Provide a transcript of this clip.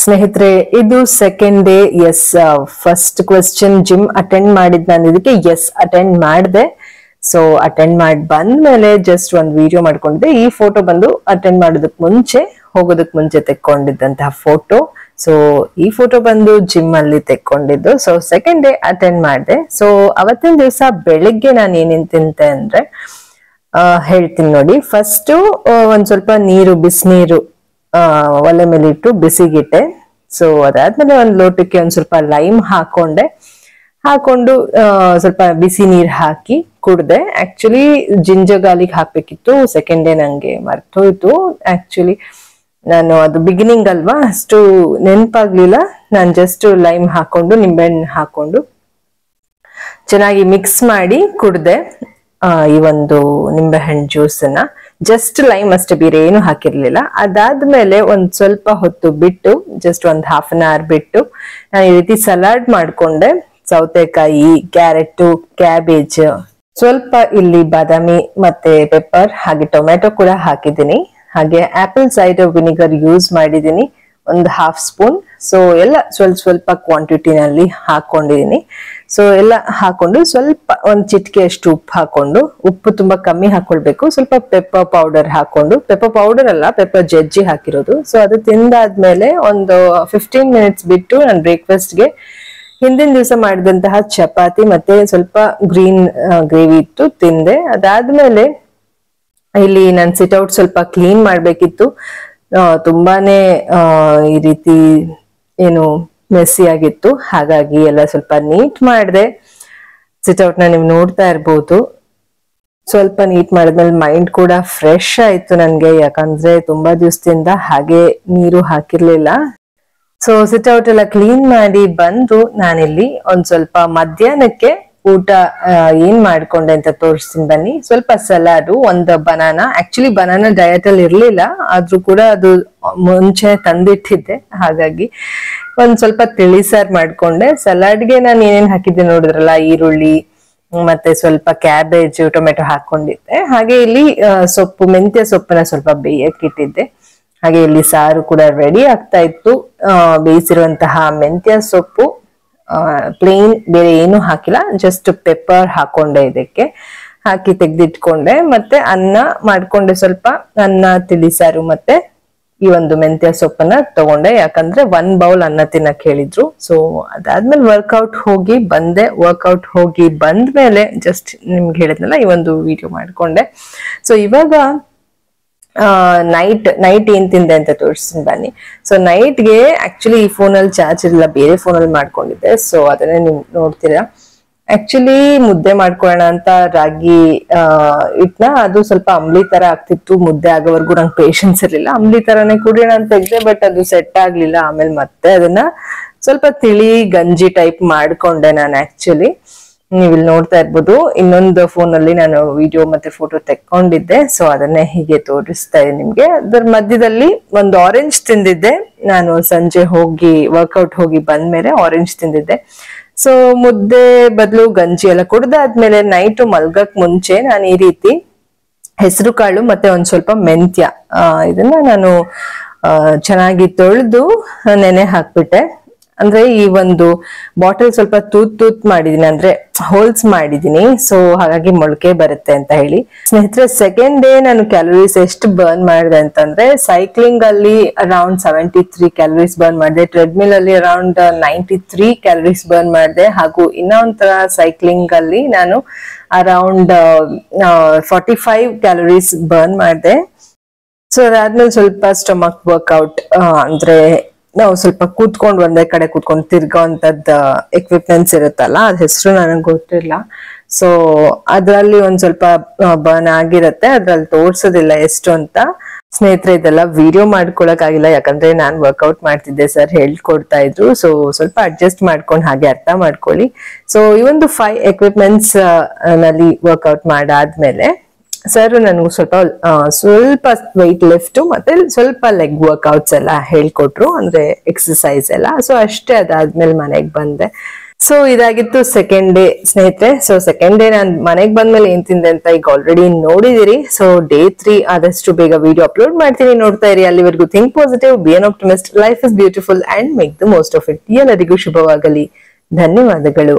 ಸ್ನೇಹಿತರೆ, ಇದು second day. Yes, first question gym attend ಮಾಡಿದ್ ನಾನು ಇದಕ್ಕೆ ಎಸ್ ಅಟೆಂಡ್ ಮಾಡಿದೆ. ಸೊ ಅಟೆಂಡ್ ಮಾಡಿ ಬಂದ್ಮೇಲೆ ಜಸ್ಟ್ ಒಂದು ವಿಡಿಯೋ ಮಾಡ್ಕೊಂಡಿದ್ದೆ. ಈ ಫೋಟೋ ಬಂದು ಅಟೆಂಡ್ ಮಾಡೋದಕ್ ಮುಂಚೆ ಹೋಗೋದಕ್ ಮುಂಚೆ ತೆಕ್ಕೊಂಡಿದ್ದಂತಹ ಫೋಟೋ. ಸೊ ಈ ಫೋಟೋ ಬಂದು ಜಿಮ್ ಅಲ್ಲಿ ತೆಕ್ಕೊಂಡಿದ್ದು. ಸೊ ಸೆಕೆಂಡ್ ಡೇ ಅಟೆಂಡ್ ಮಾಡಿದೆ. ಸೊ ಅವತ್ತಿನ ದಿವಸ ಬೆಳಿಗ್ಗೆ ನಾನು ಏನೇನ್ ತಿಂತೆ ಅಂದ್ರೆ ಹೇಳ್ತೀನಿ ನೋಡಿ. ಫಸ್ಟ್ ಒಂದ್ ಸ್ವಲ್ಪ ನೀರು, ಬಿಸಿನೀರು ಒಲೆ ಮೇಲೆ ಇಟ್ಟು ಬಿಸಿಗಿಟ್ಟೆ. ಸೊ ಅದಾದ್ಮೇಲೆ ಒಂದ್ ಲೋಟಕ್ಕೆ ಒಂದ್ ಸ್ವಲ್ಪ ಲೈಮ್ ಹಾಕೊಂಡು ಸ್ವಲ್ಪ ಬಿಸಿ ನೀರ್ ಹಾಕಿ ಕುಡ್ದೆ. ಆಕ್ಚುಲಿ ಜಿಂಜರ್ ಹಾಕ್ಬೇಕಿತ್ತು. ಸೆಕೆಂಡ್ ಡೇ ನಂಗೆ ಮರ್ತೋಯ್ತು. ಆಕ್ಚುಲಿ ನಾನು ಅದು ಬಿಗಿನಿಂಗ್ ಅಲ್ವಾ, ಅಷ್ಟು ನೆನಪಾಗ್ಲಿಲ್ಲ. ನಾನು ಜಸ್ಟ್ ಲೈಮ್ ಹಾಕೊಂಡು ನಿಂಬೆಹಣ್ಣು ಹಾಕೊಂಡು ಚೆನ್ನಾಗಿ ಮಿಕ್ಸ್ ಮಾಡಿ ಕುಡ್ದೆ. ಈ ಒಂದು ನಿಂಬೆಹಣ್ಣು ಜ್ಯೂಸನ್ನ ಜಸ್ಟ್ ಲೈಮ್ ಅಷ್ಟೇ, ಬೇರೆ ಏನು ಹಾಕಿರ್ಲಿಲ್ಲ. ಅದಾದ್ಮೇಲೆ ಒಂದ್ ಸ್ವಲ್ಪ ಹೊತ್ತು ಬಿಟ್ಟು, ಜಸ್ಟ್ ಒಂದ್ ಹಾಫ್ ಅನ್ ಅವರ್ ಬಿಟ್ಟು ನಾನು ಈ ರೀತಿ ಸಲಾಡ್ ಮಾಡ್ಕೊಂಡೆ. ಸೌತೆಕಾಯಿ, ಕ್ಯಾರೆಟ್, ಕ್ಯಾಬೇಜ್, ಸ್ವಲ್ಪ ಇಲ್ಲಿ ಬಾದಾಮಿ ಮತ್ತೆ ಪೆಪ್ಪರ್, ಹಾಗೆ ಟೊಮೆಟೊ ಕೂಡ ಹಾಕಿದ್ದೀನಿ. ಹಾಗೆ ಆಪಲ್ ಸೈಡರ್ ವಿನಿಗರ್ ಯೂಸ್ ಮಾಡಿದ್ದೀನಿ, ಒಂದು ಹಾಫ್ ಸ್ಪೂನ್. ಸೊ ಎಲ್ಲ ಸ್ವಲ್ಪ ಕ್ವಾಂಟಿಟಿನಲ್ಲಿ ಹಾಕೊಂಡಿದೀನಿ. ಸೊ ಎಲ್ಲ ಹಾಕೊಂಡು ಸ್ವಲ್ಪ ಒಂದ್ ಚಿಟಿಕೆ ಅಷ್ಟು ಉಪ್ಪು ಹಾಕೊಂಡು, ಉಪ್ಪು ತುಂಬಾ ಕಮ್ಮಿ ಹಾಕೊಳ್ಬೇಕು. ಸ್ವಲ್ಪ ಪೆಪ್ಪರ್ ಪೌಡರ್ ಹಾಕೊಂಡು, ಪೆಪ್ಪರ್ ಪೌಡರ್ ಅಲ್ಲ, ಪೆಪ್ಪರ್ ಜಜ್ಜಿ ಹಾಕಿರೋದು. ಸೊ ಅದು ತಿಂದಾದ್ಮೇಲೆ ಒಂದು 15 ಮಿನಿಟ್ಸ್ ಬಿಟ್ಟು ನಾನು ಬ್ರೇಕ್ಫಾಸ್ಟ್ಗೆ ಹಿಂದಿನ ದಿವಸ ಮಾಡಿದಂತಹ ಚಪಾತಿ ಮತ್ತೆ ಸ್ವಲ್ಪ ಗ್ರೀನ್ ಗ್ರೇವಿ ಇತ್ತು, ತಿಂದೆ. ಅದಾದ್ಮೇಲೆ ಇಲ್ಲಿ ನಾನು ಸಿಟ್ಔಟ್ ಸ್ವಲ್ಪ ಕ್ಲೀನ್ ಮಾಡ್ಬೇಕಿತ್ತು. ತುಂಬಾನೇ ಈ ರೀತಿ ಏನು ಮೆಸ್ಸಿ ಆಗಿತ್ತು. ಹಾಗಾಗಿ ಎಲ್ಲ ಸ್ವಲ್ಪ ನೀಟ್ ಮಾಡಿದೆ. ಸಿಟ್ಔಟ್ ನ ನೀವು ನೋಡ್ತಾ ಇರ್ಬೋದು. ಸ್ವಲ್ಪ ನೀಟ್ ಮಾಡಿದ್ಮೇಲೆ ಮೈಂಡ್ ಕೂಡ ಫ್ರೆಶ್ ಆಯ್ತು ನನ್ಗೆ, ಯಾಕಂದ್ರೆ ತುಂಬಾ ದಿವಸದಿಂದ ಹಾಗೆ ನೀರು ಹಾಕಿರ್ಲಿಲ್ಲ. ಸೊ ಸಿಟ್ಔಟ್ ಎಲ್ಲ ಕ್ಲೀನ್ ಮಾಡಿ ಬಂದು ನಾನಿಲ್ಲಿ ಒಂದ್ ಸ್ವಲ್ಪ ಮಧ್ಯಾಹ್ನಕ್ಕೆ ಊಟ ಏನ್ ಮಾಡ್ಕೊಂಡೆ ಅಂತ ತೋರಿಸ್ತೀನಿ ಬನ್ನಿ. ಸ್ವಲ್ಪ ಸಲಾಡು, ಒಂದು ಬನಾನಾ. ಆಕ್ಚುಲಿ ಬನಾನಾ ಡಯಟ್ ಅಲ್ಲಿ ಇರ್ಲಿಲ್ಲ, ಆದ್ರೂ ಕೂಡ ಅದು ಮುಂಚೆ ತಂದಿಟ್ಟಿದ್ದೆ. ಹಾಗಾಗಿ ಒಂದ್ ಸ್ವಲ್ಪ ತಿಳಿಸಾರು ಮಾಡ್ಕೊಂಡೆ. ಸಲಾಡ್ಗೆ ನಾನು ಏನೇನ್ ಹಾಕಿದ್ದೆ ನೋಡಿದ್ರಲ್ಲ, ಈರುಳ್ಳಿ ಮತ್ತೆ ಸ್ವಲ್ಪ ಕ್ಯಾಬೇಜ್, ಟೊಮೆಟೊ ಹಾಕೊಂಡಿದ್ದೆ. ಹಾಗೆ ಇಲ್ಲಿ ಸೊಪ್ಪು, ಮೆಂತ್ಯ ಸೊಪ್ಪನ್ನ ಸ್ವಲ್ಪ ಬೇಯಕ್ಕಿಟ್ಟಿದ್ದೆ. ಹಾಗೆ ಇಲ್ಲಿ ಸಾರು ಕೂಡ ರೆಡಿ ಆಗ್ತಾ ಇತ್ತು. ಬೇಯಿಸಿರುವಂತಹ ಮೆಂತ್ಯ ಸೊಪ್ಪು ಪ್ಲೇನ್, ಬೇರೆ ಏನು ಹಾಕಿಲ್ಲ, ಜಸ್ಟ್ ಪೆಪ್ಪರ್ ಹಾಕೊಂಡೆ, ಇದಕ್ಕೆ ಹಾಕಿ ತೆಗ್ದಿಟ್ಕೊಂಡೆ. ಮತ್ತೆ ಅನ್ನ ಮಾಡ್ಕೊಂಡೆ, ಸ್ವಲ್ಪ ಅನ್ನ, ತಿಳಿಸಾರು ಮತ್ತೆ ಈ ಒಂದು ಮೆಂತ್ಯ ಸೊಪ್ಪನ್ನ ತಗೊಂಡೆ, ಯಾಕಂದ್ರೆ 1 ಬೌಲ್ ಅನ್ನ ತಿನ್ನಕ್ ಹೇಳಿದ್ರು. ಸೊ ಅದಾದ್ಮೇಲೆ ವರ್ಕೌಟ್ ಹೋಗಿ ಬಂದೆ. ವರ್ಕೌಟ್ ಹೋಗಿ ಬಂದ್ಮೇಲೆ ಜಸ್ಟ್ ನಿಮ್ಗೆ ಹೇಳಿದ್ನಲ್ಲ, ಈ ಒಂದು ವಿಡಿಯೋ ಮಾಡ್ಕೊಂಡೆ. ಸೊ ಇವಾಗ ನೈಟ್ ಏನ್ ತಿಂದೆ ಅಂತ ತೋರಿಸ್ತೀನಿ ಬನ್ನಿ. ಸೊ ನೈಟ್ಗೆ ಆಕ್ಚುಲಿ ಈ ಫೋನಲ್ಲಿ ಚಾರ್ಜ್ ಇರಲಿಲ್ಲ, ಬೇರೆ ಫೋನಲ್ಲಿ ಮಾಡ್ಕೊಂಡಿದ್ದೆ. ಸೊ ಅದನ್ನೇ ನೀವು ನೋಡ್ತೀರಾ. ಆಕ್ಚುಲಿ ಮುದ್ದೆ ಮಾಡ್ಕೊಳ್ಳೋಣ ಅಂತ ರಾಗಿ ಇಟ್ನ, ಅದು ಸ್ವಲ್ಪ ಅಂಬ್ಲಿ ತರ ಆಗ್ತಿತ್ತು. ಮುದ್ದೆ ಆಗೋವರೆಗೂ ನಂಗೆ ಪೇಷನ್ಸ್ ಇರ್ಲಿಲ್ಲ. ಅಂಬ್ಲಿ ತರನೇ ಕುಡಿಯೋಣ ಅಂತ ತೆಗ್ದೆ, ಬಟ್ ಅದು ಸೆಟ್ ಆಗ್ಲಿಲ್ಲ. ಆಮೇಲೆ ಮತ್ತೆ ಅದನ್ನ ಸ್ವಲ್ಪ ತಿಳಿ ಗಂಜಿ ಟೈಪ್ ಮಾಡ್ಕೊಂಡೆ ನಾನು. ಆಕ್ಚುಲಿ ನೀವಿಲ್ಲಿ ನೋಡ್ತಾ ಇರ್ಬೋದು, ಇನ್ನೊಂದು ಫೋನ್ ಅಲ್ಲಿ ನಾನು ವಿಡಿಯೋ ಮತ್ತೆ ಫೋಟೋ ತೆಕ್ಕೊಂಡಿದ್ದೆ. ಸೊ ಅದನ್ನೇ ಹೀಗೆ ತೋರಿಸ್ತಾ ಇದೆ ನಿಮ್ಗೆ. ಅದ್ರ ಮಧ್ಯದಲ್ಲಿ ಒಂದು ಆರೆಂಜ್ ತಿಂದಿದ್ದೆ ನಾನು. ಸಂಜೆ ಹೋಗಿ ವರ್ಕೌಟ್ ಹೋಗಿ ಬಂದ್ಮೇಲೆ ಆರೆಂಜ್ ತಿಂದಿದ್ದೆ. ಸೊ ಮುದ್ದೆ ಬದಲು ಗಂಜಿ ಎಲ್ಲ ಕುಡ್ದಾದ್ಮೇಲೆ ನೈಟ್ ಮಲ್ಗಕ್ ಮುಂಚೆ ನಾನು ಈ ರೀತಿ ಹೆಸರು ಕಾಳು ಮತ್ತೆ ಒಂದ್ ಸ್ವಲ್ಪ ಮೆಂತ್ಯ, ಇದನ್ನ ನಾನು ಚೆನ್ನಾಗಿ ತೊಳೆದು ನೆನೆ ಹಾಕ್ಬಿಟ್ಟೆ. ಅಂದ್ರೆ ಈ ಒಂದು ಬಾಟಲ್ ಸ್ವಲ್ಪ ತೂತ್ ಮಾಡಿದೀನಿ, ಅಂದ್ರೆ ಹೋಲ್ಸ್ ಮಾಡಿದೀನಿ. ಸೊ ಹಾಗಾಗಿ ಮೊಳಕೆ ಬರುತ್ತೆ ಅಂತ ಹೇಳಿ. ಸ್ನೇಹಿತರೆ, ಸೆಕೆಂಡ್ ಡೇ ನಾನು ಕ್ಯಾಲೋರೀಸ್ ಎಷ್ಟು ಬರ್ನ್ ಮಾಡಿದೆ ಅಂತಂದ್ರೆ, ಸೈಕ್ಲಿಂಗ್ ಅಲ್ಲಿ ಅರೌಂಡ್ 73 ಕ್ಯಾಲೋರೀಸ್ ಬರ್ನ್ ಮಾಡಿದೆ, ಟ್ರೆಡ್ಮಿಲ್ ಅಲ್ಲಿ ಅರೌಂಡ್ 93 ಕ್ಯಾಲೋರೀಸ್ ಬರ್ನ್ ಮಾಡಿದೆ. ಹಾಗೂ ಇನ್ನೊಂಥರ ಸೈಕ್ಲಿಂಗ್ ಅಲ್ಲಿ ನಾನು ಅರೌಂಡ್ 45 ಕ್ಯಾಲೋರೀಸ್ ಬರ್ನ್ ಮಾಡಿದೆ. ಸೊ ಅದಾದ್ಮೇಲೆ ಸ್ವಲ್ಪ ಸ್ಟಮಕ್ ವರ್ಕ್ಔಟ್, ಅಂದ್ರೆ ನಾವು ಸ್ವಲ್ಪ ಕೂತ್ಕೊಂಡು ಒಂದೇ ಕಡೆ ಕೂತ್ಕೊಂಡು ತಿರ್ಗೋಂಥದ್ದು ಎಕ್ವಿಪ್ಮೆಂಟ್ಸ್ ಇರುತ್ತಲ್ಲ, ಅದ್ ಹೆಸರು ನನಗೆ ಗೊತ್ತಿಲ್ಲ. ಸೊ ಅದ್ರಲ್ಲಿ ಒಂದ್ ಸ್ವಲ್ಪ ಬರ್ನ್ ಆಗಿರತ್ತೆ, ಅದ್ರಲ್ಲಿ ತೋರ್ಸೋದಿಲ್ಲ ಎಷ್ಟು ಅಂತ. ಸ್ನೇಹಿತರೆ, ಇದೆಲ್ಲ ವಿಡಿಯೋ ಮಾಡ್ಕೊಳಕ್ ಆಗಿಲ್ಲ, ಯಾಕಂದ್ರೆ ನಾನ್ ವರ್ಕೌಟ್ ಮಾಡ್ತಿದ್ದೆ, ಸರ್ ಹೇಳ್ಕೊಡ್ತಾ ಇದ್ರು. ಸೊ ಸ್ವಲ್ಪ ಅಡ್ಜಸ್ಟ್ ಮಾಡ್ಕೊಂಡು ಹಾಗೆ ಅರ್ಥ ಮಾಡ್ಕೊಳ್ಳಿ. ಸೊ ಈ ಒಂದು 5 ಎಕ್ವಿಪ್ಮೆಂಟ್ಸ್ ನಲ್ಲಿ ವರ್ಕೌಟ್ ಮಾಡಾದ್ಮೇಲೆ ಸರ್ ನನಗೂ ಸ್ವಲ್ಪ ವೆಯ್ಟ್ ಲಿಫ್ಟ್ ಮತ್ತೆ ಸ್ವಲ್ಪ ಲೆಗ್ ವರ್ಕ್ಔಟ್ಸ್ ಎಲ್ಲ ಹೇಳ್ಕೊಟ್ರು, ಅಂದ್ರೆ ಎಕ್ಸಸೈಸ್ ಎಲ್ಲ. ಸೊ ಅಷ್ಟೇ. ಅದಾದ್ಮೇಲೆ ಮನೆಗೆ ಬಂದೆ. ಸೊ ಇದಾಗಿತ್ತು ಸೆಕೆಂಡ್ ಡೇ ಸ್ನೇಹಿತರೆ. ಸೊ ಸೆಕೆಂಡ್ ಡೇ ನಾನು ಮನೆಗೆ ಬಂದ್ಮೇಲೆ ಏನ್ ತಿಂದೆ ಅಂತ ಈಗ ಆಲ್ರೆಡಿ ನೋಡಿದಿರಿ. ಸೊ ಡೇ 3 ಆದಷ್ಟು ಬೇಗ ವಿಡಿಯೋ ಅಪ್ಲೋಡ್ ಮಾಡ್ತೀನಿ, ನೋಡ್ತಾ ಇರಿ. ಅಲ್ಲಿವರೆಗೂ think positive, be an optimist, life is beautiful and make the most of it. ಎಲ್ಲರಿಗೂ ಶುಭವಾಗಲಿ. ಧನ್ಯವಾದಗಳು.